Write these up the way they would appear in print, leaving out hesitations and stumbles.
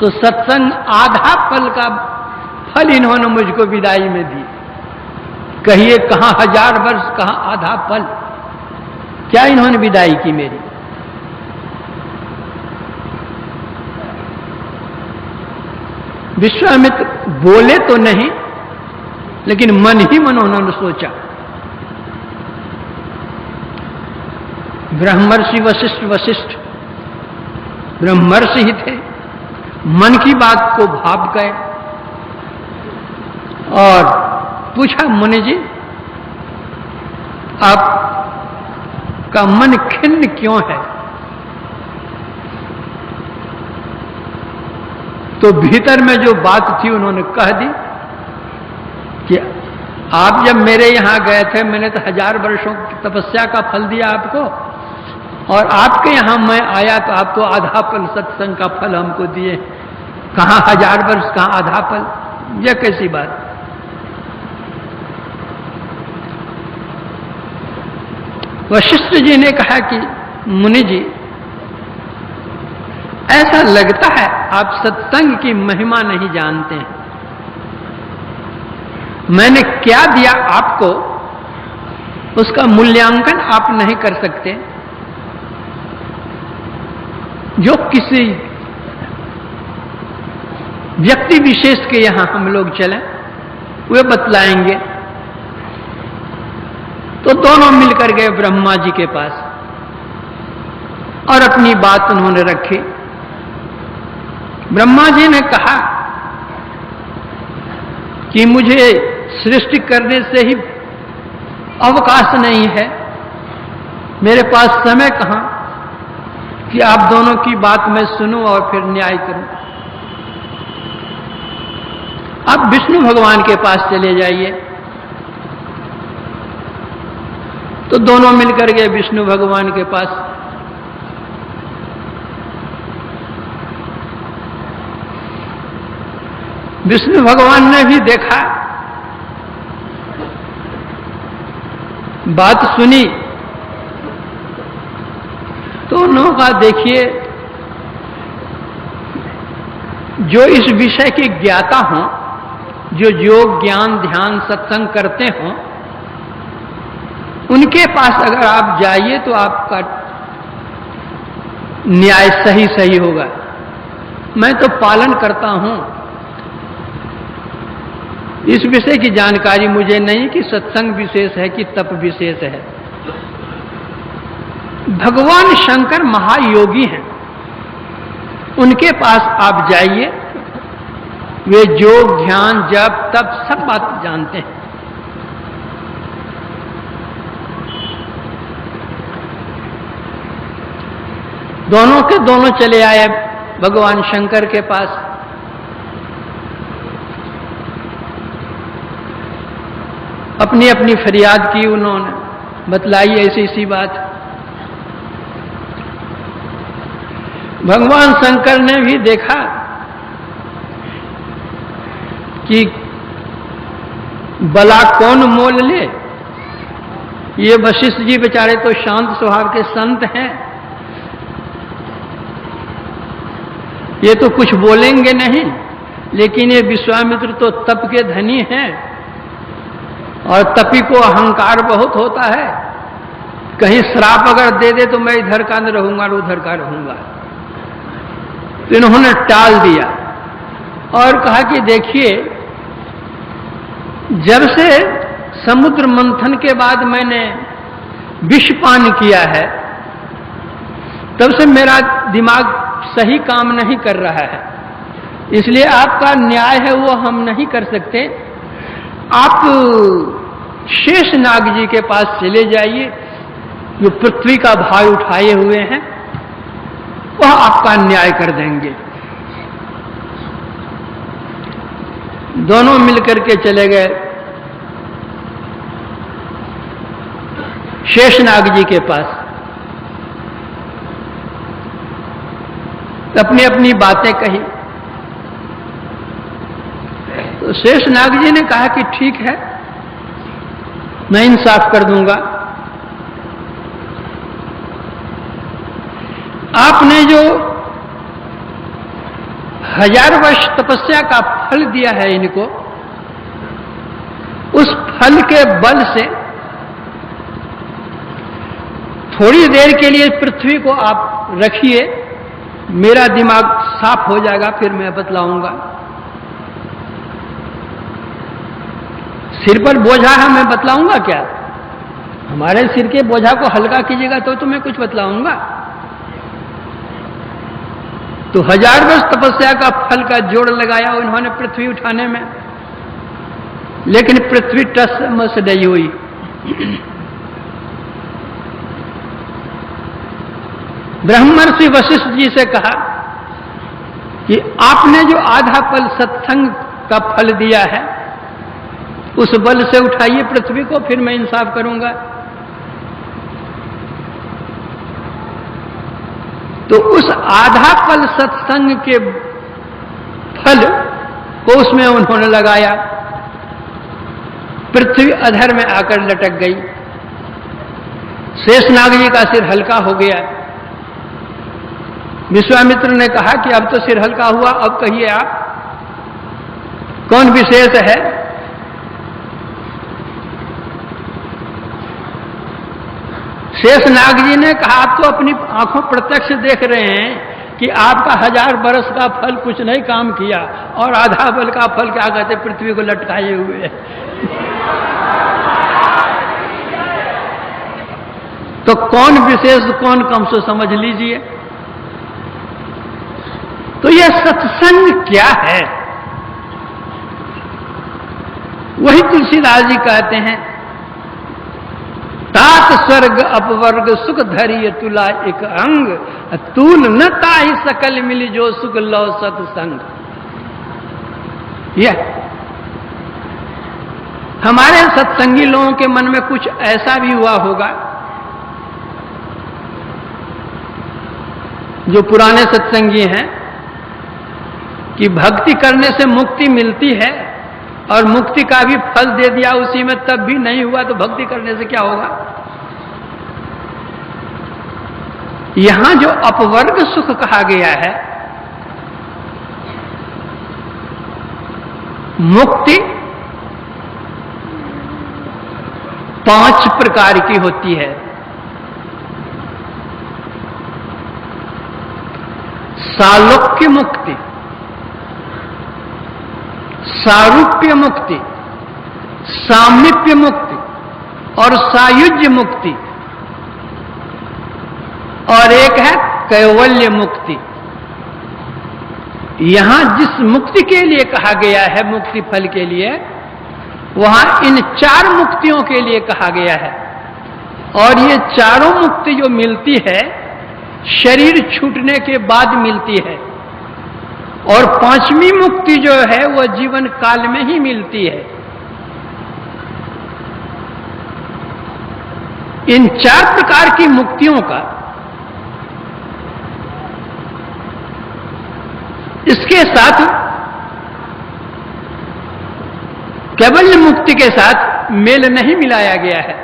तो सत्संग आधा फल का फल इन्होंने मुझको विदाई में दी। कहिए कहां 1000 वर्ष, कहां आधा फल, क्या इन्होंने विदाई की मेरी। विश्वामित्र बोले तो नहीं, लेकिन मन ही मन उन्होंने सोचा। ब्रह्मर्षि वशिष्ठ ब्रह्मर्षि ही थे, मन की बात को भाप गए और पूछा, मुनि जी आपका मन खिन्न क्यों है? तो भीतर में जो बात थी उन्होंने कह दी कि आप जब मेरे यहां गए थे, मैंने तो 1000 वर्षों की तपस्या का फल दिया आपको, और आपके यहां मैं आया तो आप तो आधा फल सत्संग का फल हमको दिए। कहां 1000 वर्ष, कहां आधा फल, यह कैसी बात। वशिष्ठ जी ने कहा कि मुनि जी, ऐसा लगता है आप सत्संग की महिमा नहीं जानते हैं। मैंने क्या दिया आपको, उसका मूल्यांकन आप नहीं कर सकते। जो किसी व्यक्ति विशेष के यहां हम लोग चलें, वे बतलाएंगे। तो दोनों मिलकर गए ब्रह्मा जी के पास और अपनी बात उन्होंने रखी। ब्रह्मा जी ने कहा कि मुझे सृष्टि करने से ही अवकाश नहीं है, मेरे पास समय कहां कि आप दोनों की बात मैं सुनूं और फिर न्याय करूं। आप विष्णु भगवान के पास चले जाइए। तो दोनों मिलकर गए विष्णु भगवान के पास। विष्णु भगवान ने भी देखा, बात सुनी, तो उन्होंने कहा, देखिए जो इस विषय के ज्ञाता हों, जो योग ज्ञान ध्यान सत्संग करते हों, उनके पास अगर आप जाइए तो आपका न्याय सही सही होगा। मैं तो पालन करता हूं, इस विषय की जानकारी मुझे नहीं कि सत्संग विशेष है कि तप विशेष है। भगवान शंकर महायोगी हैं, उनके पास आप जाइए, वे योग ध्यान जप तप सब बात जानते हैं। दोनों के दोनों चले आए भगवान शंकर के पास। अपनी अपनी फरियाद की, उन्होंने बतलाई ऐसी ऐसी बात। भगवान शंकर ने भी देखा कि भला कौन मोल ले, ये वशिष्ठ जी बेचारे तो शांत स्वभाव के संत हैं, ये तो कुछ बोलेंगे नहीं, लेकिन ये विश्वामित्र तो तप के धनी हैं और तपी को अहंकार बहुत होता है। कहीं श्राप अगर दे दे तो मैं इधर का न रहूंगा और उधर का रहूंगा। तो इन्होंने टाल दिया और कहा कि देखिए, जब से समुद्र मंथन के बाद मैंने विष पान किया है, तब से मेरा दिमाग सही काम नहीं कर रहा है, इसलिए आपका न्याय है वो हम नहीं कर सकते। आप शेष नाग जी के पास चले जाइए, जो पृथ्वी का भार उठाए हुए हैं, वह आपका न्याय कर देंगे। दोनों मिलकर के चले गए शेषनाग जी के पास। अपनी अपनी बातें कही तो शेषनाग जी ने कहा कि ठीक है, मैं इंसाफ कर दूंगा। आपने जो 1000 वर्ष तपस्या का फल दिया है इनको, उस फल के बल से थोड़ी देर के लिए पृथ्वी को आप रखिए, मेरा दिमाग साफ हो जाएगा, फिर मैं बतलाऊंगा। सिर पर बोझा है, मैं बतलाऊंगा क्या? हमारे सिर के बोझा को हल्का कीजिएगा तो मैं कुछ बतलाऊंगा। तो 1000 वर्ष तपस्या का फल का जोड़ लगाया उन्होंने पृथ्वी उठाने में, लेकिन पृथ्वी टस मस नहीं हुई। ब्रह्मर्षि वशिष्ठ जी से कहा कि आपने जो आधा पल सत्संग का फल दिया है, उस बल से उठाइए पृथ्वी को, फिर मैं इंसाफ करूंगा। तो उस आधा पल सत्संग के फल को उसमें उन्होंने लगाया, पृथ्वी अधर में आकर लटक गई। शेषनाग जी का सिर हल्का हो गया। विश्वामित्र ने कहा कि अब तो सिर हल्का हुआ, अब कहिए आप कौन विशेष है? शेषनाग जी ने कहा आप तो अपनी आंखों प्रत्यक्ष देख रहे हैं कि आपका 1000 बरस का फल कुछ नहीं काम किया, और आधा बल का फल क्या कहते पृथ्वी को लटकाए हुए। तो कौन विशेष कौन कम, सो समझ लीजिए। तो यह सत्संग क्या है? वही तुलसीदास जी कहते हैं, तात स्वर्ग अपवर्ग सुख धरिय तुला एक अंग, तूल न ताहि सकल मिली जो सुख लो सत्संग। यह हमारे सत्संगी लोगों के मन में कुछ ऐसा भी हुआ होगा, जो पुराने सत्संगी हैं, कि भक्ति करने से मुक्ति मिलती है और मुक्ति का भी फल दे दिया उसी में, तब भी नहीं हुआ तो भक्ति करने से क्या होगा? यहां जो अपवर्ग सुख कहा गया है, मुक्ति 5 प्रकार की होती है। सालोक्य मुक्ति, सारूप्य मुक्ति, सामीप्य मुक्ति और सायुज्य मुक्ति, और एक है कैवल्य मुक्ति। यहां जिस मुक्ति के लिए कहा गया है, मुक्ति फल के लिए, वहां इन 4 मुक्तियों के लिए कहा गया है। और ये चारों मुक्ति जो मिलती है, शरीर छूटने के बाद मिलती है, और 5वीं मुक्ति जो है वह जीवन काल में ही मिलती है। इन 4 प्रकार की मुक्तियों का इसके साथ, कैवल्य मुक्ति के साथ मेल नहीं मिलाया गया है।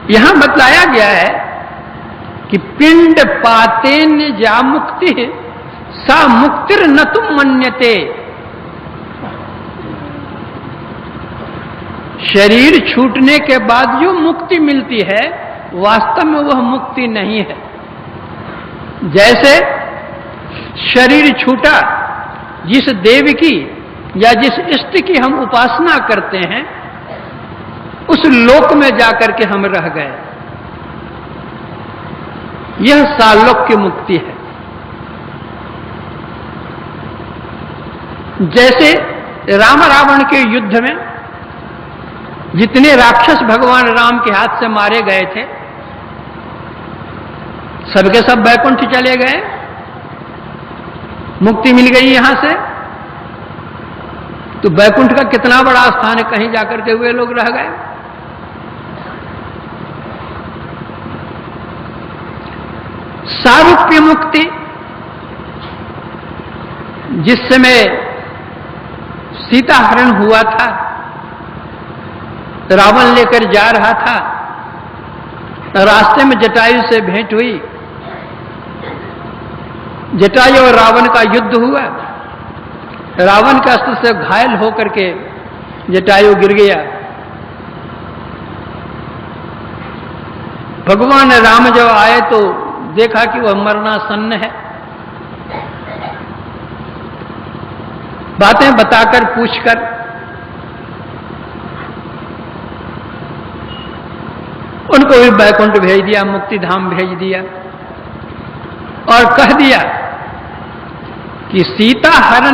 यहां बतलाया गया है कि पिंड पातेन जा मुक्ति सा मुक्तिर न तुम मन्यते। शरीर छूटने के बाद जो मुक्ति मिलती है, वास्तव में वह मुक्ति नहीं है। जैसे शरीर छूटा, जिस देव की या जिस इष्ट की हम उपासना करते हैं, उस लोक में जाकर के हम रह गए, यह सालोक्य मुक्ति है। जैसे राम रावण के युद्ध में जितने राक्षस भगवान राम के हाथ से मारे गए थे, सबके सब वैकुंठ चले गए, मुक्ति मिल गई यहां से। तो वैकुंठ का कितना बड़ा स्थान है, कहीं जाकर के वे लोग रह गए। सारूप्य मुक्ति, जिस समय सीता हरण हुआ था, रावण लेकर जा रहा था, रास्ते में जटायु से भेंट हुई। जटायु और रावण का युद्ध हुआ। रावण के अस्त्र से घायल होकर के जटायु गिर गया। भगवान राम जब आए तो देखा कि वह मरणासन्न है। बातें बताकर पूछकर उनको भी बैकुंठ भेज दिया, मुक्ति धाम भेज दिया और कह दिया कि सीता हरण